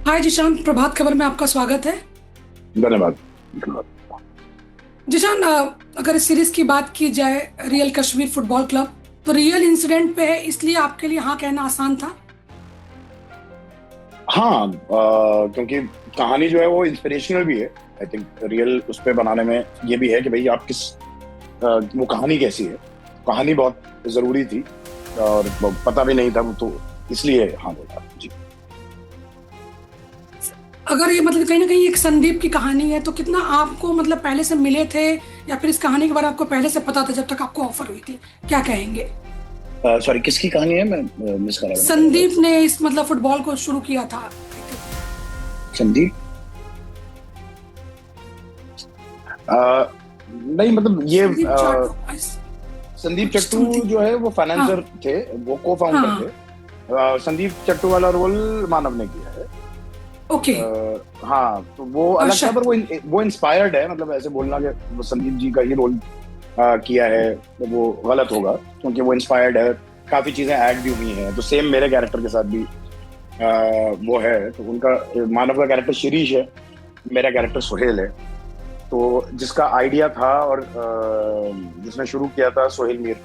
हाय जिशान, प्रभात खबर में आपका स्वागत है। धन्यवाद। धन्यवाद। जिशान, अगर इस सीरीज की बात की जाए, रियल कश्मीर फुटबॉल क्लब, तो रियल इंसिडेंट पे है, इसलिए आपके लिए हाँ कहना आसान था। हाँ, क्योंकि कहानी जो है वो इंस्पिरेशनल भी है। आई थिंक रियल उस पे बनाने में ये भी है कि भाई आप किस वो कहानी कैसी है। कहानी बहुत जरूरी थी और वो पता भी नहीं था वो, तो इसलिए हाँ बोला जी। अगर ये मतलब कहीं ना कहीं एक संदीप की कहानी है, तो कितना आपको मतलब पहले से मिले थे, या फिर इस कहानी के बारे में आपको पहले से पता था जब तक आपको ऑफर हुई थी? क्या कहेंगे? सॉरी, किसकी कहानी है? मैं मिस करा मैंने पहले संदीप ने इस मतलब फुटबॉल को शुरू किया था। संदीप। नहीं, मतलब ये संदीप जाटो। संदीप कुछ चट्टू समथिंग। जो है वो हाँ फाइनेंसर थे, वो को फाउंडर थे। हाँ। संदीप चट्टू वाला रोल मानव ने किया है। ओके। हाँ, तो वो अलग था, पर शायद। वो इंस्पायर्ड है। मतलब ऐसे बोलना कि वो संदीप जी का ही रोल किया है तो वो गलत होगा, क्योंकि वो इंस्पायर्ड है। काफी चीजें ऐड भी हुई हैं, तो सेम मेरे कैरेक्टर के साथ भी वो है। तो उनका मानव का कैरेक्टर शिरीष है, मेरा कैरेक्टर सुहेल है। तो जिसका आइडिया था और जिसने शुरू किया था सोहेल मीर,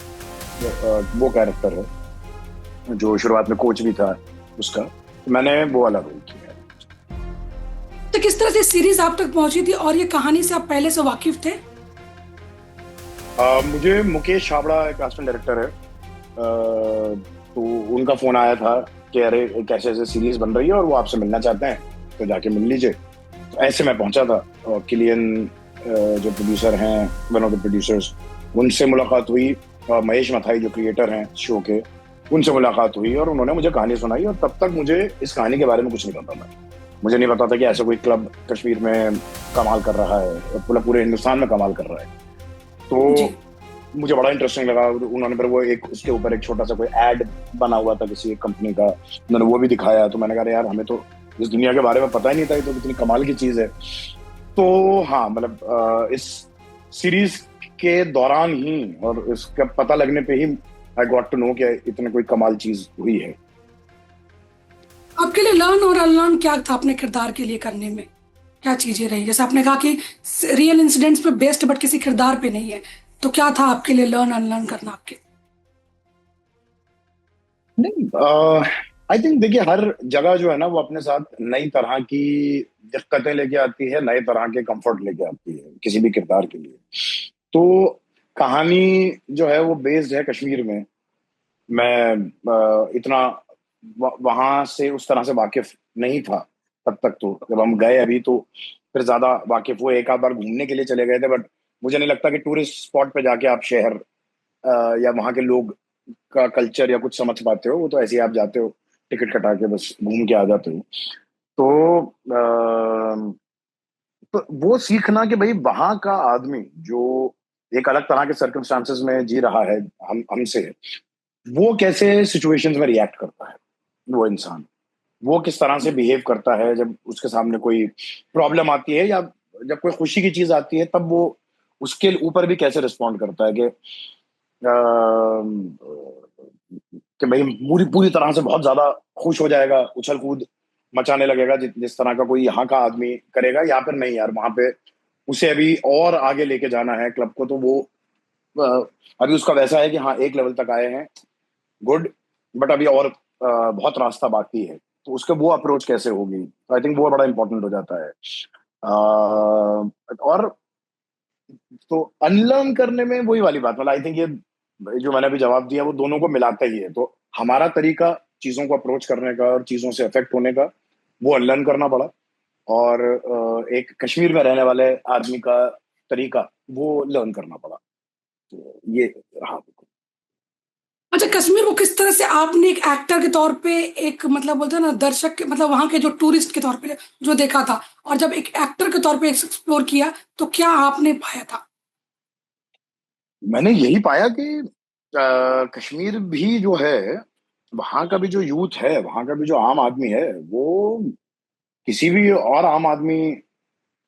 वो कैरेक्टर है जो शुरुआत में कोच भी था उसका। तो मैंने वो वाला रोल किया है। तो किस तरह से सीरीज आप तक पहुंची थी, और ये कहानी से आप पहले से वाकिफ थे? मुझे मुकेश छाबड़ा एक कास्टिंग डायरेक्टर है, तो उनका फोन आया था कि अरे एक ऐसे ऐसे सीरीज बन रही है और वो आपसे मिलना चाहते हैं, तो जाके मिल लीजिए। तो ऐसे मैं पहुंचा था। और किलियन जो प्रोड्यूसर हैं, वन ऑफ द प्रोड्यूसर्स, उनसे मुलाकात हुई। महेश मथाई जो क्रिएटर हैं शो के, उनसे मुलाकात हुई और उन्होंने मुझे कहानी सुनाई। और तब तक मुझे इस कहानी के बारे में कुछ नहीं पता था। मुझे नहीं पता था कि ऐसा कोई क्लब कश्मीर में कमाल कर रहा है, पूरा पूरे हिंदुस्तान में कमाल कर रहा है। जी। तो मुझे बड़ा इंटरेस्टिंग लगा। उन्होंने फिर वो एक उसके ऊपर एक छोटा सा कोई एड बना हुआ था किसी एक कंपनी का, उन्होंने वो भी दिखाया। तो मैंने कहा यार, हमें तो इस दुनिया के बारे में पता ही नहीं था, ये तो कितनी कमाल की चीज है। तो हाँ, मतलब इस सीरीज के दौरान ही और इसका पता लगने पे ही आई गॉट टू नो कि इतने कोई कमाल चीज हुई है। आपके लिए लर्न और अनलर्न क्या था अपने किरदार के लिए करने में? क्या चीजें रही, जैसे आपने कहा कि रियल इंसिडेंट्स पे बेस्ड बट किसी किरदार पे नहीं है, तो क्या था आपके लिए लर्न अनलर्न करना आपके? नहीं, आई थिंक देखिए, हर जगह जो है ना वो अपने साथ नई तरह की दिक्कतें लेके आती है, नए तरह के कंफर्ट लेके आती है किसी भी किरदार के लिए। तो कहानी जो है वो बेस्ड है कश्मीर में। मैं इतना वहां से उस तरह से वाकिफ नहीं था तब तक। तो जब हम गए अभी, तो फिर ज्यादा वाकिफ हुए। एक आध बार घूमने के लिए चले गए थे, बट मुझे नहीं लगता कि टूरिस्ट स्पॉट पे जाके आप शहर या वहाँ के लोग का कल्चर या कुछ समझ पाते हो। वो तो ऐसे ही आप जाते हो, टिकट कटा के बस घूम के आ जाते हो। तो तो वो सीखना कि भाई वहां का आदमी जो एक अलग तरह के सर्कमस्टांसेस में जी रहा है, हम हमसे, वो कैसे सिचुएशंस में रिएक्ट करता है। वो इंसान, वो किस तरह से बिहेव करता है जब उसके सामने कोई प्रॉब्लम आती है, या जब कोई खुशी की चीज आती है तब वो उसके ऊपर भी कैसे रिस्पॉन्ड करता है। कि कि भाई पूरी पूरी तरह से बहुत ज्यादा खुश हो जाएगा, उछल कूद मचाने लगेगा जिस तरह का कोई यहाँ का आदमी करेगा, या फिर नहीं यार, वहां पे उसे अभी और आगे लेके जाना है क्लब को। तो वो अ, अभी उसका वैसा है कि हाँ, एक लेवल तक आए हैं, गुड, बट अभी और बहुत रास्ता बाकी है। तो उसके वो अप्रोच कैसे होगी, आई थिंक वो बड़ा इंपॉर्टेंट हो जाता है। और तो अनलर्न करने में वही वाली बात, मतलब आई थिंक ये जो मैंने अभी जवाब दिया वो दोनों को मिलाता ही है। तो हमारा तरीका चीजों को अप्रोच करने का और चीजों से अफेक्ट होने का, वो अनलर्न करना पड़ा। और एक कश्मीर में रहने वाले आदमी का तरीका, वो लर्न करना पड़ा। तो ये रहा। अच्छा, कश्मीर को किस तरह से आपने एक एक्टर के तौर पे, एक मतलब बोलते हैं ना दर्शक के, मतलब वहां के जो टूरिस्ट के तौर पे जो देखा था, और जब एक एक्टर के तौर पे एक्सप्लोर किया, तो क्या आपने पाया था? मैंने यही पाया कि कश्मीर भी जो है, वहां का भी जो यूथ है, वहां का भी जो आम आदमी है, वो किसी भी और आम आदमी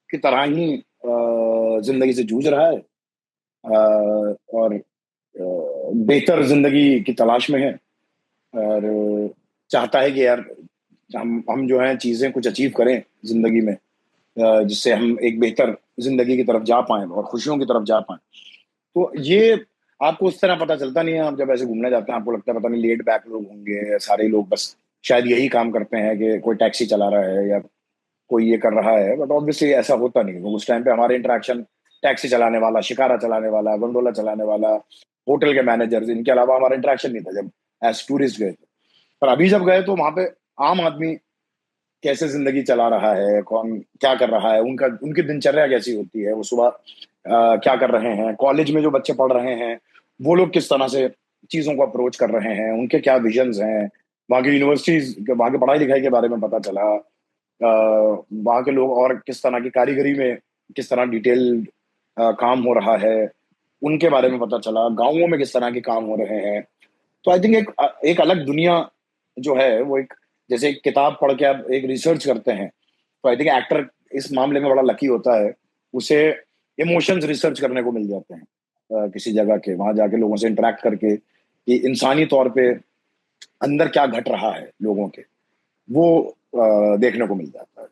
की तरह ही जिंदगी से जूझ रहा है। और बेहतर जिंदगी की तलाश में है। और चाहता है कि यार हम जो है चीजें कुछ अचीव करें जिंदगी में, जिससे हम एक बेहतर जिंदगी की तरफ जा पाएं और खुशियों की तरफ जा पाएं। तो ये आपको उस तरह पता चलता नहीं है। आप जब ऐसे घूमने जाते हैं आपको लगता है पता नहीं लेट बैक लोग होंगे, सारे लोग बस शायद यही काम करते हैं कि कोई टैक्सी चला रहा है या कोई ये कर रहा है, बट ऑब्वियसली ऐसा होता नहीं है। तो उस टाइम पे हमारे इंटरेक्शन टैक्सी चलाने वाला, शिकारा चलाने वाला, गोंडोला चलाने वाला, होटल के मैनेजर, इनके अलावा हमारा इंटरेक्शन नहीं था जब एज टूरिस्ट गए थे। पर अभी जब गए तो वहां पे आम आदमी कैसे जिंदगी चला रहा है, कौन क्या कर रहा है, उनका उनकी दिनचर्या कैसी होती है, वो सुबह क्या कर रहे हैं, कॉलेज में जो बच्चे पढ़ रहे हैं वो लोग किस तरह से चीजों को अप्रोच कर रहे हैं, उनके क्या विजन्स हैं, वहाँ की यूनिवर्सिटीज, वहाँ की पढ़ाई लिखाई के बारे में पता चला। वहाँ के लोग और किस तरह की कारीगरी में किस तरह डिटेल काम हो रहा है, उनके बारे में पता चला। गाँवों में किस तरह के काम हो रहे हैं। तो आई थिंक एक अलग दुनिया जो है वो एक, जैसे एक किताब पढ़ के आप एक रिसर्च करते हैं, तो आई थिंक एक्टर इस मामले में बड़ा लकी होता है, उसे इमोशंस रिसर्च करने को मिल जाते हैं किसी जगह के, वहां जाके लोगों से इंटरेक्ट करके कि इंसानी तौर पे अंदर क्या घट रहा है लोगों के, वो देखने को मिल जाता है।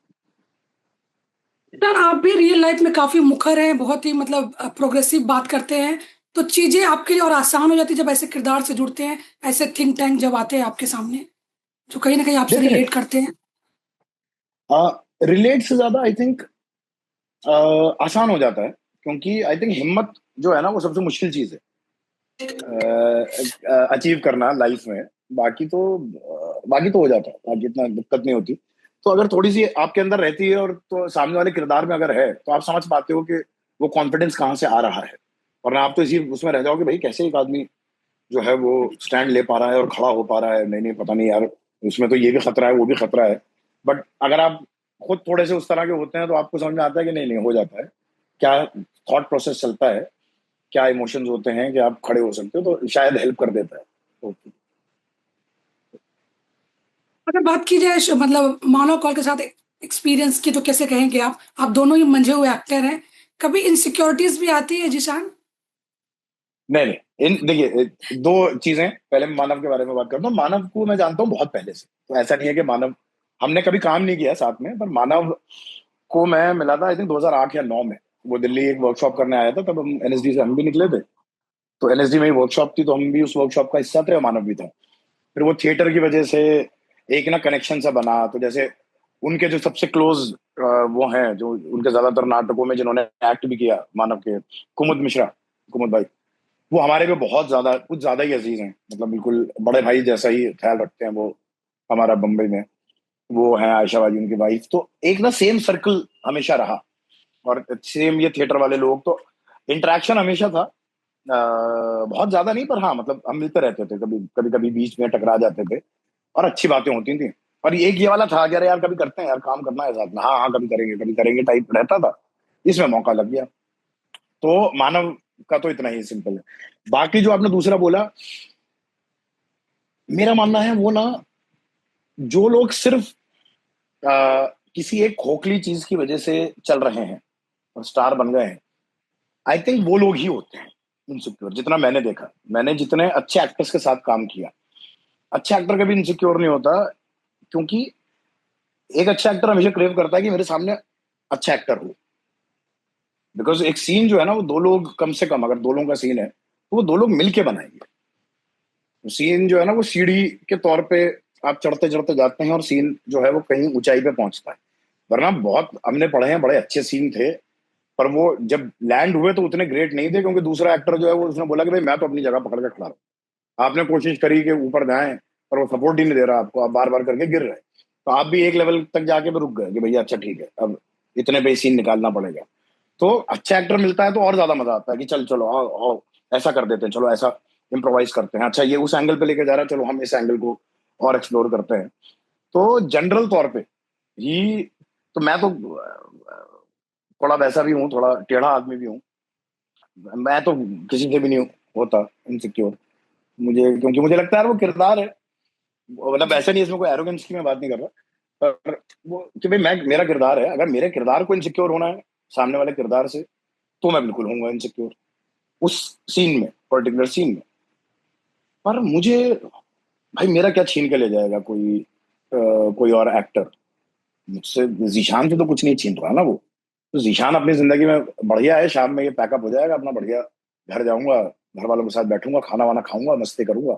यार आप भी रियल लाइफ में काफी मुखर हैं, बहुत ही मतलब प्रोग्रेसिव बात करते हैं। तो चीजें आपके लिए और आसान हो जाती है जब ऐसे किरदार से जुड़ते हैं, ऐसे थिंक टैंक जब आते हैं आपके सामने जो कहीं ना कहीं आपसे डेफिनेट, रिलेट करते हैं। रिलेट से ज्यादा आई थिंक आसान हो जाता है, क्योंकि आई थिंक हिम्मत जो है ना वो सबसे मुश्किल चीज है अचीव करना लाइफ में। बाकी तो हो जाता है, बाकी इतना दिक्कत नहीं होती। तो अगर थोड़ी सी आपके अंदर रहती है और तो सामने वाले किरदार में अगर है तो आप समझ पाते हो कि वो कॉन्फिडेंस कहाँ से आ रहा है। वरना आप तो इसी उसमें रह जाओगे, भाई कैसे एक आदमी जो है वो स्टैंड ले पा रहा है और खड़ा हो पा रहा है, नहीं नहीं पता नहीं यार, उसमें तो ये भी खतरा है वो भी खतरा है। बट अगर आप खुद थोड़े से उस तरह के होते हैं तो आपको समझ में आता है कि नहीं नहीं हो जाता है, क्या थॉट प्रोसेस चलता है, क्या इमोशंस होते हैं कि आप खड़े हो सकते हो, तो शायद हेल्प कर देता है। तो अगर बात की जाए मतलब मानव कौल के साथ एक्सपीरियंस की, तो कैसे कहेंगे आप दोनों ही मंझे हुए एक्टर हैं। कभी इनसिक्योरिटीज भी आती है जिशान? नहीं नहीं, इन देखिए दो चीजें, पहले मैं मानव के बारे में बात करता हूँ। मानव को मैं जानता हूँ बहुत पहले से, तो ऐसा नहीं है कि मानव हमने कभी काम नहीं किया साथ में, पर मानव को मैं मिला था आई थिंक 2008 या 9 में। वो दिल्ली एक वर्कशॉप करने आया था, तब हम एनएसडी से हम भी निकले थे। तो एनएसडी में ही वर्कशॉप थी, तो हम भी उस वर्कशॉप का हिस्सा थे और मानव भी था। फिर वो थिएटर की वजह से एक ना कनेक्शन सा बना। तो जैसे उनके जो सबसे क्लोज वो हैं, जो उनके ज्यादातर नाटकों में जिन्होंने एक्ट भी किया मानव के, कुमुद मिश्रा, कुमुद भाई, वो हमारे पे बहुत ज्यादा कुछ ज्यादा ही अजीज हैं। मतलब बिल्कुल बड़े भाई जैसा ही ख्याल रखते हैं वो हमारा बम्बई में। वो है आयशा बाजी उनकी वाइफ। तो एक ना सेम सर्कल हमेशा रहा, और सेम ये थिएटर वाले लोग, तो इंटरेक्शन हमेशा था। बहुत ज्यादा नहीं, पर हाँ मतलब हम मिलते रहते थे, कभी कभी कभी बीच में टकरा जाते थे और अच्छी बातें होती थी। और एक ये वाला था कि अरे यार कभी करते हैं यार, काम करना है साथ में, हाँ हाँ कभी करेंगे टाइप रहता था। इसमें मौका लग गया। तो मानव का तो इतना ही सिंपल है। बाकी जो आपने दूसरा बोला, मेरा मानना है वो ना, जो लोग सिर्फ किसी एक खोखली चीज की वजह से चल रहे हैं और स्टार बन गए हैं, आई थिंक वो लोग ही होते हैं इनसिक्योर। जितना मैंने देखा, मैंने जितने अच्छे एक्टर्स के साथ काम किया, अच्छा एक्टर कभी इनसिक्योर नहीं होता। क्योंकि एक अच्छा एक्टर हमेशा क्रेव करता है कि मेरे सामने अच्छा एक्टर हो। बिकॉज एक सीन जो है ना वो दो लोग, कम से कम अगर दो लोगों का सीन है तो वो दो लोग मिलके बनाएंगे। सीन जो है ना वो सीढ़ी के तौर पे आप चढ़ते चढ़ते जाते हैं और सीन जो है वो कहीं ऊंचाई पे पहुंचता है। वरना बहुत हमने पढ़े हैं बड़े अच्छे सीन थे, पर वो जब लैंड हुए तो उतने ग्रेट नहीं थे, क्योंकि दूसरा एक्टर जो है वो उसने बोला कि भाई मैं तो अपनी जगह पकड़ के खड़ा हूं। आपने कोशिश करी कि ऊपर जाएं, पर वो सपोर्ट ही नहीं दे रहा आपको, आप बार बार करके गिर रहे। तो आप भी एक लेवल तक जाके भी रुक गए कि भैया अच्छा ठीक है, अब इतने पे सीन निकालना पड़ेगा। तो अच्छा एक्टर मिलता है तो और ज्यादा मजा आता है कि चल चलो आओ आओ, ऐसा कर देते हैं, चलो ऐसा इम्प्रोवाइज करते हैं, अच्छा ये उस एंगल पे लेके जा रहा है, चलो हम इस एंगल को और एक्सप्लोर करते हैं। तो जनरल तौर पे ही, तो मैं तो थोड़ा वैसा भी हूँ, थोड़ा टेढ़ा आदमी भी हूँ। मैं तो किसी से भी नहीं होता इनसिक्योर। मुझे क्योंकि मुझे लगता है वो किरदार है, मतलब ऐसा नहीं, इसमें कोई एरोगेंस की मैं बात नहीं कर रहा, पर वो कि भाई मैं, मेरा किरदार है, अगर मेरे किरदार को इनसिक्योर होना है सामने वाले किरदार से, तो मैं बिल्कुल होऊंगा इनसिक्योर उस सीन में, पर्टिकुलर सीन में। पर मुझे, भाई मेरा क्या छीन के ले जाएगा कोई, कोई और एक्टर मुझसे, जीशान से तो कुछ नहीं छीन रहा ना वो। तो जीशान अपनी जिंदगी में बढ़िया है, शाम में ये पैकअप हो जाएगा अपना, बढ़िया घर जाऊंगा, घर वालों के साथ बैठूंगा, खाना वाना खाऊंगा, मस्ती करूंगा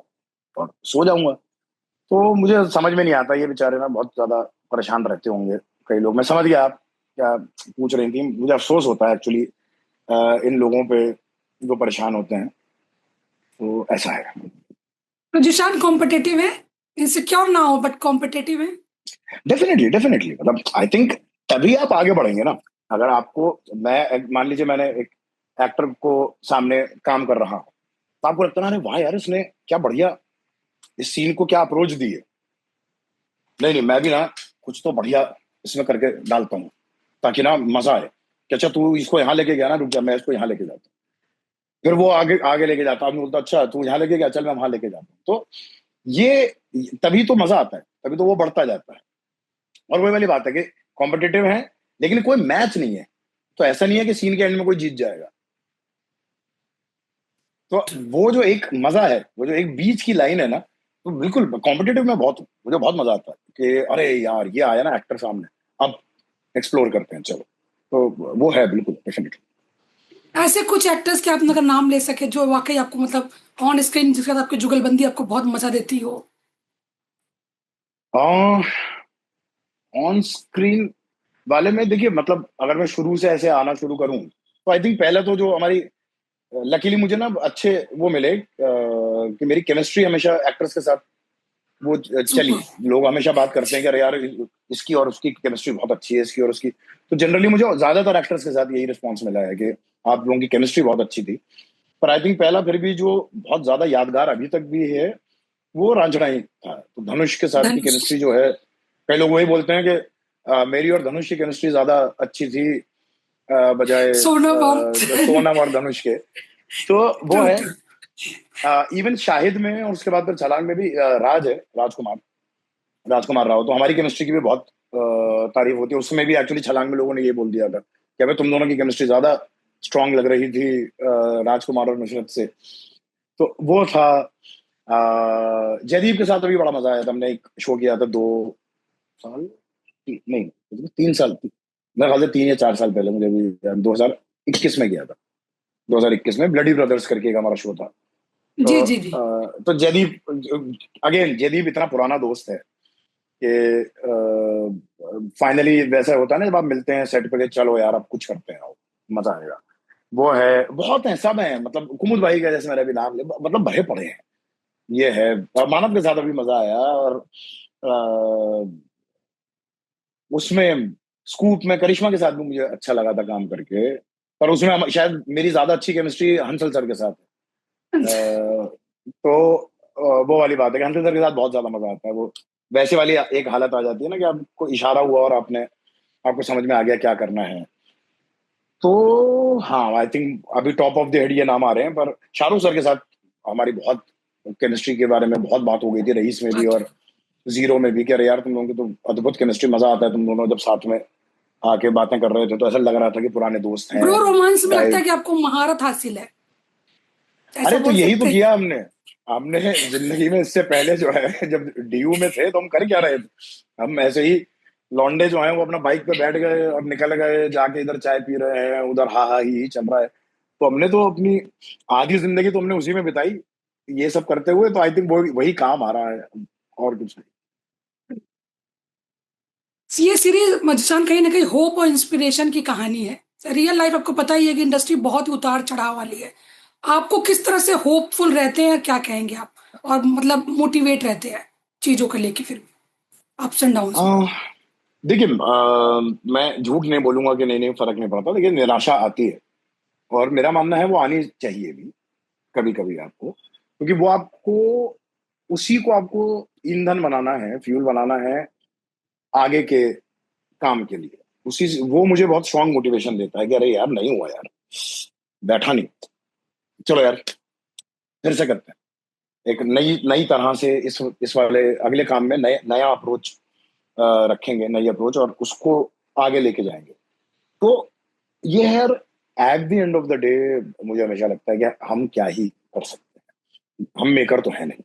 और सो जाऊंगा। तो मुझे समझ में नहीं आता, ये बेचारे ना बहुत ज्यादा परेशान रहते होंगे कई लोग। मैं समझ गया आप क्या पूछ रही थी, मुझे अफसोस होता है एक्चुअली इन लोगों पे जो परेशान होते हैं। तो ऐसा है। तो जिशान कॉम्पिटिटिव है, इनसिक्योर ना हो बट कॉम्पिटिटिव है। डेफिनेटली डेफिनेटली, मतलब आई थिंक तभी आप आगे बढ़ेंगे ना। अगर आपको, मान लीजिए मैंने एक एक्टर को सामने काम कर रहा हूँ, तो आपको लगता है अरे वाह यार, इसने क्या बढ़िया इस सीन को क्या अप्रोच दी है, नहीं नहीं मैं भी ना कुछ तो बढ़िया इसमें करके डालता हूँ ताकि ना मजा आए, कि अच्छा तू इसको यहाँ लेके गया ना, रुक जा मैं इसको यहाँ लेके जाता हूँ। फिर वो आगे आगे लेके जाता है, आदमी बोलता अच्छा तू यहाँ लेके गया, चल मैं वहां लेके जाता हूँ। तो ये तभी तो मजा आता है, तभी तो वो बढ़ता जाता है। और वही वाली बात है कि कॉम्पिटिटिव है लेकिन कोई मैच नहीं है, तो ऐसा नहीं है कि सीन के एंड में कोई जीत जाएगा। तो वो जो एक मजा है, वो जो एक बीच की लाइन है ना, तो बिल्कुल कॉम्पिटिटिव में बहुत मुझे बहुत मजा आता है कि अरे यार ये आया ना एक्टर सामने, अब एक्सप्लोर करते हैं चलो। तो वो है बिल्कुल डेफिनेटली। ऐसे कुछ एक्टर्स के आप अगर नाम ले सके जो वाकई आपको मतलब ऑन स्क्रीन जिसके साथ आपकी जुगलबंदी आपको बहुत मजा देती हो। ऑन स्क्रीन वाले में देखिए, मतलब अगर मैं शुरू से ऐसे आना शुरू करूं, तो आई थिंक पहले तो जो हमारी, लकीली मुझे ना अच्छे वो मिले कि मेरी केमिस्ट्री हमेशा एक्टर्स के साथ वो चली। सुपर। लोग हमेशा बात करते हैं कि अरे यार इसकी और उसकी केमिस्ट्री बहुत अच्छी है, इसकी और उसकी। तो जनरली मुझे ज्यादातर एक्टर्स के साथ यही रिस्पॉन्स मिला है कि आप लोगों की केमिस्ट्री बहुत अच्छी थी। पर आई थिंक पहला फिर भी जो बहुत ज्यादा यादगार अभी तक भी है वो रांझना ही था। तो धनुष के साथ की धनुष। केमिस्ट्री जो है, कई लोग वही बोलते हैं कि मेरी और धनुष की केमिस्ट्री ज्यादा अच्छी थी बजाय सोनाबाम। सोनम और धनुष के। तो वो ट्रू है। ट्रू। इवन शाहिद में और उसके बाद फिर छलांग में भी राज है, राजकुमार, राजकुमार राव। तो हमारी केमिस्ट्री की भी बहुत तारीफ होती है। उसमें भी एक्चुअली छलांग में लोगों ने ये बोल दिया था कि हमें तुम दोनों की केमिस्ट्री ज्यादा स्ट्रांग लग रही थी राजकुमार और नुसरत से। तो वो था। जयदीप के साथ अभी बड़ा मजा आया था, हमने एक शो किया था 2 साल, नहीं 3 साल, मेरे ख्याल से 3 या 4 साल पहले, मुझे भी 2021 में किया था। 2021 में ब्लडी ब्रदर्स करके एक हमारा शो था। जी तो जी जी। तो जयदीप, अगेन जयदीप इतना पुराना दोस्त है कि फाइनली वैसा होता है ना, जब आप मिलते हैं सेट पे कि चलो यार अब कुछ करते हैं, आओ मजा आएगा। वो है, बहुत है, सब है, मतलब कुमुद भाई का जैसे मेरा भी नाम ले, मतलब भरे पड़े हैं। ये है। और मानव के साथ अभी मजा आया। और अ, उसमें स्कूप में करिश्मा के साथ भी मुझे अच्छा लगा था काम करके। पर उसमें शायद मेरी ज्यादा अच्छी केमिस्ट्री हंसल सर के साथ है। तो वो वाली बात है कि हंसल सर के साथ बहुत ज्यादा मजा आता है। वो वैसे वाली एक हालत आ जाती है ना कि आपको इशारा हुआ और आपने, आपको समझ में आ गया क्या करना है। तो हाँ आई थिंक अभी टॉप ऑफ द हेड ये नाम आ रहे हैं। पर शाहरुख सर के साथ हमारी बहुत केमिस्ट्री के बारे में बहुत बात हो गई थी, रईस में भी बात। और जीरो में भी, कि अरे यार तुम लोगों की तो अद्भुत केमिस्ट्री, मजा आता है तुम दोनों जब साथ में आके बातें कर रहे थे, तो ऐसा लग रहा था कि पुराने दोस्त हैं। ब्रो रोमांस में लगता चाहे, है कि आपको महारत हासिल है, ऐसा अरे तो बोल यही तो सकते हैं। किया हमने। हमने जिंदगी में इससे पहले जो है जब डीयू में थे तो हम कर क्या रहे थे, हम ऐसे ही लौंडे जो हैं वो अपना बाइक पे बैठ गए और निकल गए, जाके इधर चाय पी रहे हैं, उधर हा हा ही चल रहा है। तो हमने तो अपनी आधी जिंदगी तो हमने उसी में बिताई, ये सब करते हुए। तो आई थिंक वो वही काम आ रहा है, और कुछ नहीं। ये सीरीज मजसान कहीं ना कहीं होप और इंस्पिरेशन की कहानी है। रियल लाइफ आपको पता ही है कि इंडस्ट्री बहुत ही उतार चढ़ाव वाली है। आपको किस तरह से होपफुल रहते हैं, क्या कहेंगे आप, और मतलब मोटिवेट रहते हैं चीजों को लेके फिर अप्स एंड डाउन्स में। आ, देखिए मैं झूठ नहीं बोलूंगा कि नहीं नहीं फर्क नहीं पड़ता, लेकिन निराशा आती है। और मेरा मानना है वो आनी चाहिए भी कभी कभी आपको, क्योंकि वो आपको, उसी को आपको ईंधन बनाना है, फ्यूल बनाना है आगे के काम के लिए। वो मुझे बहुत स्ट्रांग मोटिवेशन देता है कि अरे यार नहीं हुआ यार, बैठा नहीं, चलो यार फिर से करते हैं, एक नई नई तरह से इस वाले अगले काम में नया अप्रोच रखेंगे, नई अप्रोच, और उसको आगे लेके जाएंगे। तो ये है यार, at the end of the day मुझे हमेशा लगता है कि हम क्या ही कर सकते हैं, हम मेकर तो है नहीं,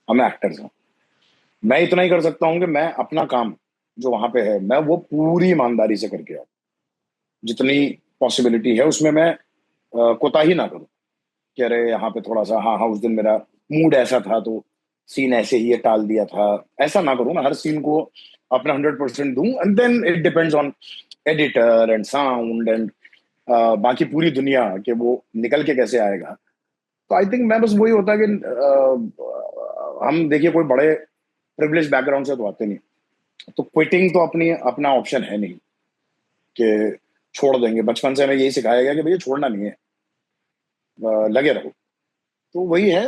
हम एक्टर्स हैं। मैं इतना ही कर सकता हूँ कि मैं अपना काम जो वहां पे है मैं वो पूरी ईमानदारी से करके आऊँ। जितनी पॉसिबिलिटी है उसमें मैं कोताही ना करूँ कि अरे यहाँ पे थोड़ा सा, हाँ हाँ उस दिन मेरा मूड ऐसा था तो सीन ऐसे ही ये टाल दिया था, ऐसा ना करूँ। मैं हर सीन को अपना 100% दूं, and then it depends on editor and sound and बाकी पूरी दुनिया के वो निकल के कैसे आएगा। तो आई थिंक मैं बस वही होता है कि हम देखिए कोई बड़े प्रिविलेज बैकग्राउंड से तो आते नहीं, तो क्विटिंग तो अपनी अपना ऑप्शन है नहीं कि छोड़ देंगे। बचपन से हमें यही सिखाया गया कि भैया छोड़ना नहीं है, लगे रहो। तो वही है,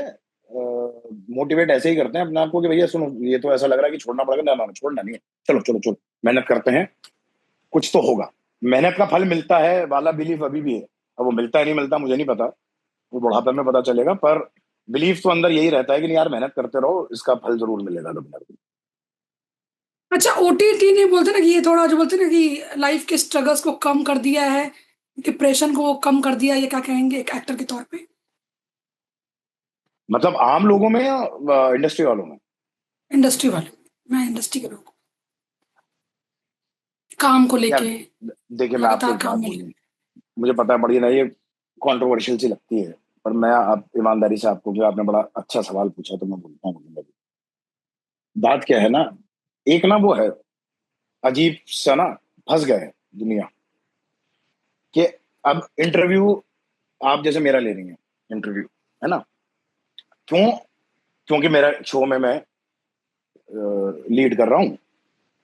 मोटिवेट ऐसे ही करते हैं अपने आप को कि भैया सुनो ये तो ऐसा लग रहा है कि छोड़ना पड़ेगा, ना ना ना, छोड़ना नहीं है, चलो चलो चलो मेहनत करते हैं, कुछ तो होगा। मेहनत का फल मिलता है वाला बिलीफ अभी भी है। अब वो मिलता है नहीं मिलता मुझे नहीं पता, वो बुढ़ापे में पता चलेगा, पर बिलीफ तो अंदर यही रहता है कि नहीं यार मेहनत करते रहो, इसका फल जरूर मिलेगा कभी ना कभी। अच्छा, ओटीटी नहीं बोलते ना कि ये थोड़ा जो बोलते ना कि लाइफ के स्ट्रगल्स को कम कर दिया है, डिप्रेशन को कम कर दिया, ये क्या कहेंगे एक एक्टर के तौर पे? मतलब आम लोगों में या इंडस्ट्री वालों में? इंडस्ट्री वाले, मैं इंडस्ट्री के लोग, काम को यार लेके, देखिए मैं आपको लगातार एक बात काम में बोलूं, मुझे पता है बड़ी ना ये कंट्रोवर्शियल सी लगती है, पर मैं आप ईमानदारी से आपको, जो आपने बड़ा अच्छा सवाल पूछा तो मैं बोलता हूँ। बात क्या है ना, एक ना वो है अजीब सा ना, फंस गए हैं दुनिया कि अब इंटरव्यू आप जैसे मेरा ले रही हैं इंटरव्यू, है ना? क्यों? क्योंकि मेरा शो में मैं लीड कर रहा हूँ,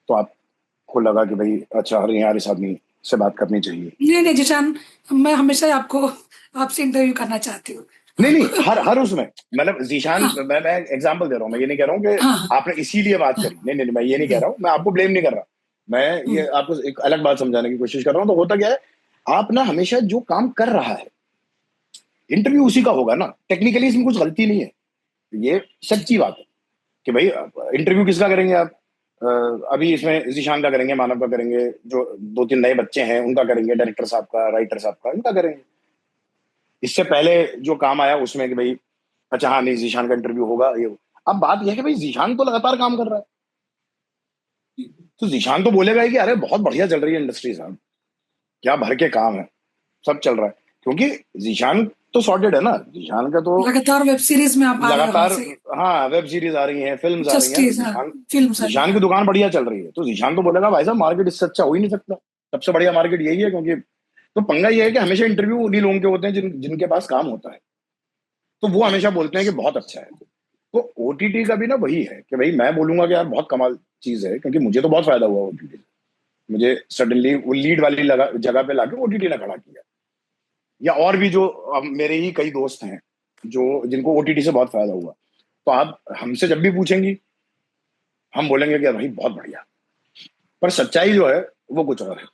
तो आपको लगा कि भाई अच्छा अरे यार इस आदमी से बात करनी चाहिए। नहीं नहीं जिशान, मैं हमेशा ही आपको, आपसे इंटरव्यू करना चाहती हूँ। नहीं नहीं, आप हर हर उसमें, मतलब जीशान, हाँ मैं एग्जांपल दे रहा हूँ, मैं ये नहीं कह रहा हूँ कि हाँ हाँ, आपने इसीलिए बात करी, नहीं नहीं नहीं, मैं ये नहीं कह हम्म, रहा हूँ, मैं आपको ब्लेम नहीं कर रहा। मैं ये हम्म, आपको एक अलग बात समझाने की कोशिश कर रहा हूँ। तो होता क्या है, आप ना हमेशा जो काम कर रहा है इंटरव्यू उसी का होगा ना, टेक्निकली इसमें कुछ गलती नहीं है, ये ठीक। सच्ची बात है कि भाई इंटरव्यू किसका करेंगे आप? अभी इसमें जीशान का करेंगे, मानव का करेंगे, जो दो तीन नए बच्चे हैं उनका करेंगे, डायरेक्टर साहब का, राइटर साहब का, इनका करेंगे। इससे पहले जो काम आया उसमें कि भाई अच्छा हाँ नहीं जीशान का इंटरव्यू होगा ये। अब बात यह है कि भाई जीशान तो लगातार काम कर रहा है, तो जीशान तो बोलेगा ही कि अरे बहुत बढ़िया चल रही है इंडस्ट्री साहब, क्या भर के काम है, सब चल रहा है। क्योंकि जीशान तो सॉर्टेड है ना, जीशान का तो लगातार वेब सीरीज में आप आ रहे हैं वहां लगातार, से, हाँ वेब सीरीज आ रही हैं, फिल्म्स आ रही हैं, तो जस्टिस, हाँ, जीशान, फिल्म सारी, जीशान की हाँ। दुकान बढ़िया चल रही है, तो जीशान तो बोलेगा भाई साहब मार्केट इससे अच्छा हो ही नहीं सकता, सबसे बढ़िया मार्केट यही है। क्योंकि तो पंगा ये है कि हमेशा इंटरव्यू उन्हीं लोगों के होते हैं जिनके पास काम होता है, तो वो हमेशा बोलते हैं कि बहुत अच्छा है। तो ओटीटी का भी ना वही है कि भाई मैं बोलूंगा कि यार बहुत कमाल चीज है, क्योंकि मुझे तो बहुत फायदा हुआ ओटीटी से। मुझे सडनली वो लीड वाली जगह पे लाके ओटीटी ने खड़ा किया। या और भी जो मेरे ही कई दोस्त हैं जो जिनको ओटीटी से बहुत फायदा हुआ, तो आप हमसे जब भी पूछेंगी हम बोलेंगे कि भाई बहुत बढ़िया। पर सच्चाई जो है वो कुछ और है।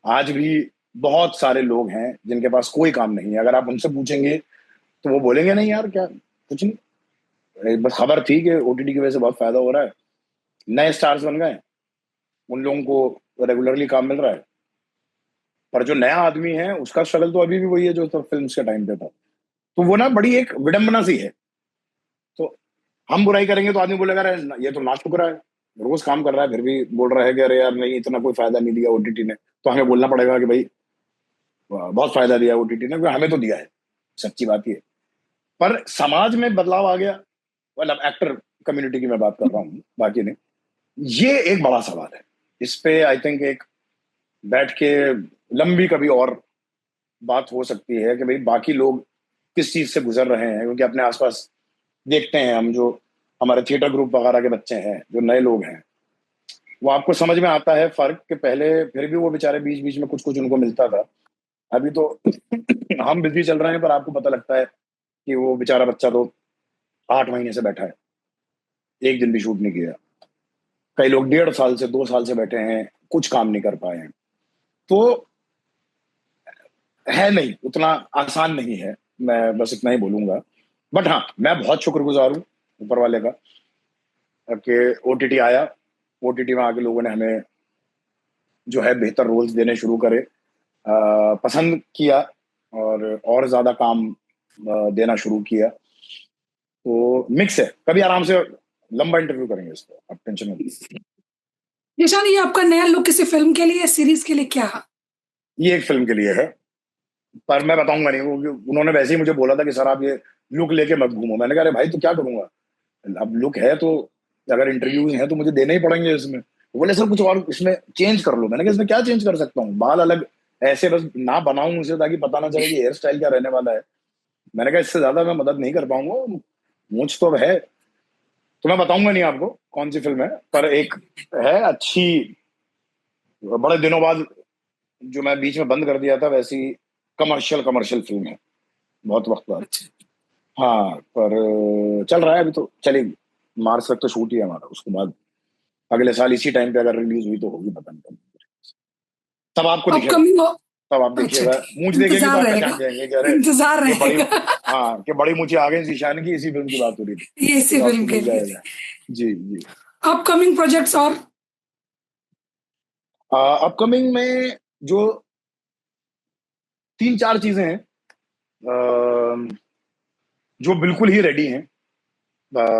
आज भी बहुत सारे लोग हैं जिनके पास कोई काम नहीं है, अगर आप उनसे पूछेंगे तो वो बोलेंगे नहीं यार क्या कुछ नहीं, बस खबर थी कि ओटीटी की वजह से बहुत फायदा हो रहा है, नए स्टार्स बन गए, उन लोगों को रेगुलरली काम मिल रहा है। पर जो नया आदमी है उसका स्ट्रगल तो अभी भी वही है जो तो फिल्म के टाइम पे था। तो वो ना बड़ी एक विडंबना सी है। तो हम बुराई करेंगे तो आदमी बोलेगा अरे ये तो नाच रहा है, रोज काम कर रहा है फिर भी बोल रहा है कि अरे यार नहीं इतना कोई फायदा नहीं दिया ओटीटी ने। तो हमें बोलना पड़ेगा कि भाई बहुत फायदा दिया ओटीटी ने, क्योंकि हमें तो दिया है, सच्ची बात ये। पर समाज में बदलाव आ गया, मतलब एक्टर कम्युनिटी की मैं बात कर रहा हूँ, बाकी नहीं। ये एक बड़ा सवाल है, इस पे आई थिंक एक बैठ के लंबी कभी और बात हो सकती है कि भाई बाकी लोग किस चीज से गुजर रहे हैं। क्योंकि अपने आसपास देखते हैं हम, जो हमारे थिएटर ग्रुप वगैरह के बच्चे हैं, जो नए लोग हैं, वो आपको समझ में आता है फर्क कि पहले फिर भी वो बेचारे बीच बीच में कुछ कुछ उनको मिलता था। अभी तो हम बिजी चल रहे हैं, पर आपको पता लगता है कि वो बेचारा बच्चा तो 8 महीने से बैठा है, एक दिन भी शूट नहीं किया। कई लोग 1.5 साल से 2 साल से बैठे हैं, कुछ काम नहीं कर पाए हैं। तो है नहीं, उतना आसान नहीं है, मैं बस इतना ही बोलूंगा। बट हाँ मैं बहुत शुक्रगुजार हूँ ऊपर वाले का कि ओटीटी आया, ओटीटी में आके लोगों ने हमें जो है बेहतर रोल्स देने शुरू करे, पसंद किया, और ज्यादा काम देना शुरू किया। तो मिक्स है, कभी आराम से लंबा इंटरव्यू करेंगे इस पर, आप टेंशन मत लीजिए। निशान, ये आपका नया लुक किसी फिल्म के लिए, सीरीज के लिए, क्या? ये एक फिल्म के लिए है, पर मैं बताऊंगा नहीं, वो उन्होंने वैसे ही मुझे बोला था कि सर आप ये लुक लेके मत घूमो। मैंने कहा अरे भाई तो क्या करूंगा, अब लुक है तो अगर इंटरव्यूज हैं तो मुझे देने ही पड़ेंगे इसमें। वो बोले सर कुछ और इसमें चेंज कर लो। मैंने कहा इसमें क्या चेंज कर सकता हूँ, बाल अलग ऐसे बस ना बनाऊं उसे ताकि पता ना चले कि हेयर स्टाइल क्या रहने वाला है। मैंने कहा इससे ज्यादा मैं मदद नहीं कर पाऊंगा, मूंछ तो है। तो मैं बताऊंगा नहीं आपको कौन सी फिल्म है, पर एक है अच्छी, बड़े दिनों बाद, जो मैं बीच में बंद कर दिया था, वैसी कमर्शियल कमर्शियल फिल्म है, बहुत वक्त बाद। अच्छा। हाँ पर चल रहा है अभी तो चलेगी। मार्च तक तो शूट ही है हमारा, उसके बाद अगले साल इसी टाइम पे अगर रिलीज हुई तो होगी, पता नहीं कब। तब आपको दिखेगा, अपकमिंग हो। तब आप अच्छा, देखिएगा, ठीक, मूंछ देखेंगे तो इंतजार आप रहेगा। पहचान जाएंगे कि अरे इंतजार ये बड़ी, रहेगा। हाँ कि बड़ी मूछें आ गई जीशान की, इसी फिल्म की बात हो रही थी। ये इसी तो आपको फिल्म के मिल लिए। जाएगा। जी जी। अपकमिंग प्रोजेक्ट्स और? अपकमिंग में जो 3-4 चीजें हैं, अ, जो बिल्कुल ही रेडी हैं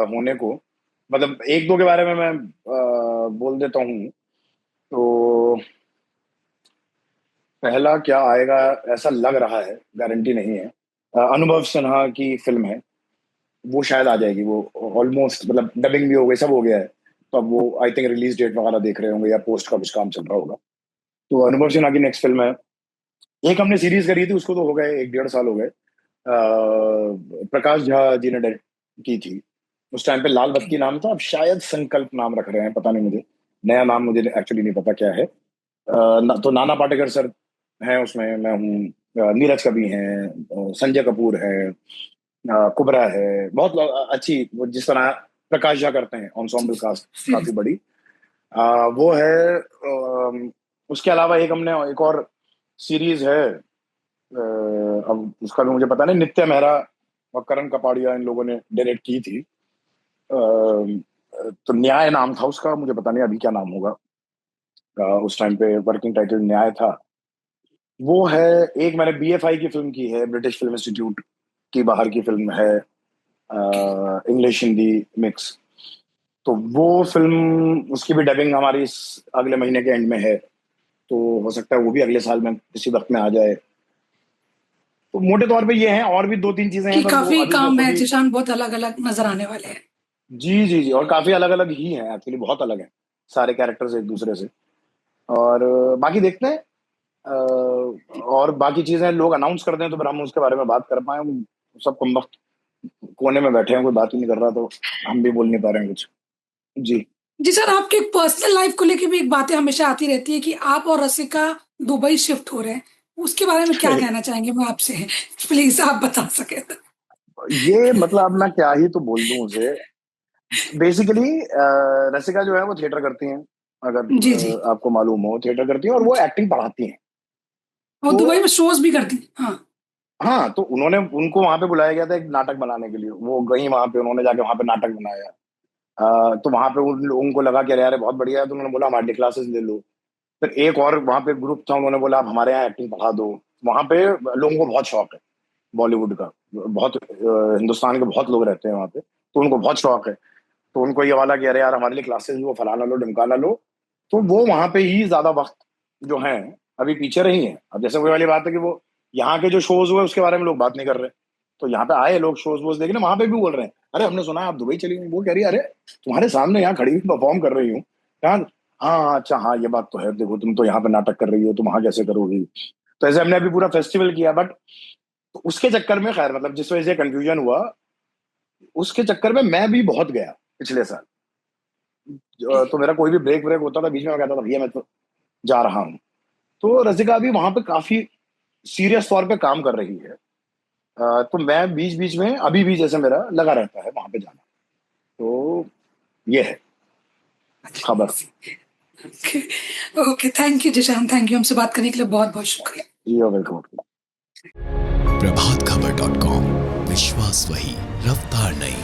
होने को, मतलब एक दो के बारे में मैं बोल देता हूँ। तो पहला क्या आएगा ऐसा लग रहा है, गारंटी नहीं है, अनुभव सिन्हा की फिल्म है, वो शायद आ जाएगी। वो ऑलमोस्ट मतलब डबिंग भी हो गई, सब हो गया है। तो अब वो आई थिंक रिलीज डेट वगैरह देख रहे होंगे या पोस्ट का कुछ काम चल रहा होगा। तो अनुभव सिन्हा की नेक्स्ट फिल्म है। एक हमने सीरीज करी थी, उसको तो हो गए 1-1.5 साल हो गए, प्रकाश झा जी ने डायरेक्ट की थी। उस टाइम पे लाल बत्ती नाम था, अब शायद संकल्प नाम रख रहे हैं, पता नहीं मुझे, नया नाम मुझे एक्चुअली नहीं पता क्या है। तो नाना पाटेकर सर हैं उसमें, मैं हूँ, नीरज कवि हैं, संजय कपूर है, कुबरा है, बहुत अच्छी, वो जिस तरह प्रकाश झा करते हैं ensemble कास्ट काफी बड़ी, वो है। उसके अलावा एक हमने एक और सीरीज है, अब उसका भी मुझे पता नहीं, नित्य मेहरा और करण कपाड़िया इन लोगों ने डायरेक्ट की थी। तो न्याय नाम था उसका, मुझे पता नहीं अभी क्या नाम होगा। उस टाइम पे वर्किंग टाइटल न्याय था। वो है। एक मैंने बीएफआई की फिल्म की है, ब्रिटिश फिल्म इंस्टीट्यूट की बाहर की फिल्म है, इंग्लिश हिंदी मिक्स। तो वो फिल्म, उसकी भी डबिंग हमारी इस अगले महीने के एंड में है। तो हो सकता है वो भी अगले साल में किसी वक्त में आ जाए। तो मोटे तौर पे ये हैं, और भी 2-3 चीजें हैं कि पर वो काफी अभी मैं काम खुद है ही। जिशान, बहुत अलग अलग नजर आने वाले हैं। जी जी जी, और काफी अलग अलग ही हैं एक्चुअली, बहुत अलग हैं सारे कैरेक्टर्स एक दूसरे से। और बाकी देखते हैं, और बाकी चीजें लोग अनाउंस कर दें तो फिर हम उसके बारे में बात कर पाए। सब कम वक्त कोने में बैठे हैं, कोई बात ही नहीं कर रहा, तो हम भी बोल नहीं पा रहे हैं कुछ। जी। जी सर, आपके पर्सनल लाइफ को लेके भी एक बातें हमेशा आती रहती है कि आप और रसिका दुबई शिफ्ट हो रहे हैं। उसके बारे में क्या कहना चाहेंगे वो आपसे? प्लीज आप बता सके तो। ये मतलब अब मैं क्या ही तो बोल दूं उसे। बेसिकली रसिका जो है वो थिएटर करती हैं, अगर जी जी। आपको मालूम हो, थिएटर करती हैं और वो एक्टिंग पढ़ाती हैं। और तो दुबई में शोज भी करती, हाँ। हाँ, तो उन्होंने, उनको वहां पे बुलाया गया था एक नाटक बनाने के लिए, वो गई वहां पे, उन्होंने जाके वहां पे नाटक बनाया। तो वहां पे उन लोगों को लगा कि अरे यार बहुत बढ़िया है, तो उन्होंने बोला हमारे लिए क्लासेस ले लो। फिर एक और वहां पे ग्रुप था, उन्होंने बोला आप हमारे यहाँ एक्टिंग पढ़ा दो। वहां पे लोगों को बहुत शौक है बॉलीवुड का, बहुत हिंदुस्तान के बहुत लोग रहते हैं वहां पे, तो उनको बहुत शौक है। तो उनको ये वाला कि अरे यार हमारे लिए क्लासेस लो, फलाना लो, ढिमकाना लो। तो वो वहां पे ही ज्यादा वक्त जो है अभी पीछे रही हैं। अब जैसे वही वाली बात है कि वो यहाँ के जो शोज हुए उसके बारे में लोग बात नहीं कर रहे, तो यहाँ पे आए लोग शोज वोज देखने, वहां पे भी बोल रहे हैं अरे हमने सुना है आप दुबई चली गई। वो कह रही है अरे तुम्हारे सामने यहाँ खड़ी हुई परफॉर्म कर रही हूँ यहाँ। हाँ हाँ, अच्छा हाँ ये बात तो है, देखो तुम तो यहाँ पे नाटक कर रही हो, तुम वहां कैसे करोगी। तो ऐसे हमने अभी पूरा फेस्टिवल किया, बट उसके चक्कर में, खैर मतलब जिस वजह से कंफ्यूजन हुआ, उसके चक्कर में मैं भी बहुत गया पिछले साल। तो मेरा कोई भी ब्रेक ब्रेक होता था बीच में, मैं कहता था भैया मैं तो जा रहा हूँ। तो रसिका भी वहां पे काफी सीरियस तौर पे काम कर रही है। तो मैं बीच बीच में अभी भी जैसे मेरा लगा रहता है वहां पे जाना। तो ये है खबर। Okay. Okay, thank you Zeeshan, thank you, हमसे बात करने के लिए बहुत बहुत शुक्रिया। ये वेलकम। प्रभात खबर .com, विश्वास वही, रफ्तार नहीं।